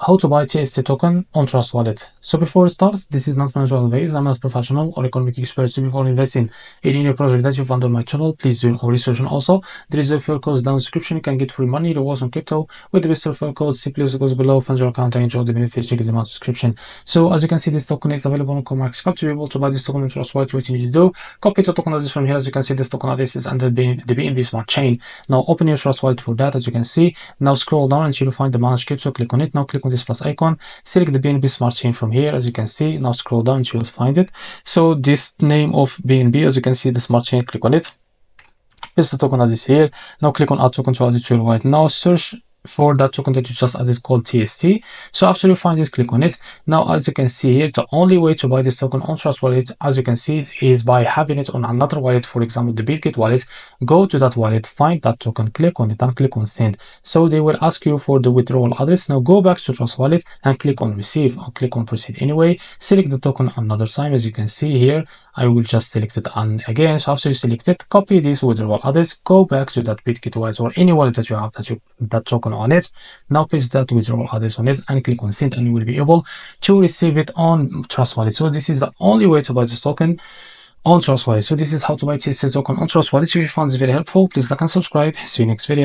How to buy TST token on Trust Wallet. So before it starts, this is not financial advice. I'm not professional or economic expert. So before investing in any project that you found on my channel, please do your research. And also, there is a referral code down in the description. You can get free money, rewards on crypto with the best referral code. Simply use the codes below, fund your account and enjoy the benefits. Check the amount description. So as you can see, this token is available on COINEX. To be able to buy this token on Trust Wallet, what you need to do, copy the token address from here. As you can see, this token address is under the BNB Smart Chain. Now open your Trust Wallet for that. As you can see, now scroll down until you find the manage crypto. Click on it. Now click on this plus icon, select the BNB Smart Chain from here. As you can see, now scroll down until you find it. So this name of BNB, as you can see, the Smart Chain, click on it. Paste the token address here. Now click on add token to add it to your wallet. Now search for that token that you just added called TST. So after you find it, click on it. Now as you can see here, the only way to buy this token on Trust Wallet, as you can see, is by having it on another wallet. For example, the BitGet wallet. Go to that wallet, find that token, click on it and click on send. So they will ask you for the withdrawal address. Now go back to Trust Wallet and click on receive or click on proceed anyway. Select the token another time. As you can see here, I will just select it again. So after you select it, copy this withdrawal address, go back to that BitGet wallet or any wallet that you have that token on it. Now paste that withdrawal address on it and click on send, and you will be able to receive it on Trust Wallet. So this is the only way to buy this token on Trust Wallet. So this is how to buy TST token on Trust Wallet. If you found this very helpful, please like and subscribe. See you next video.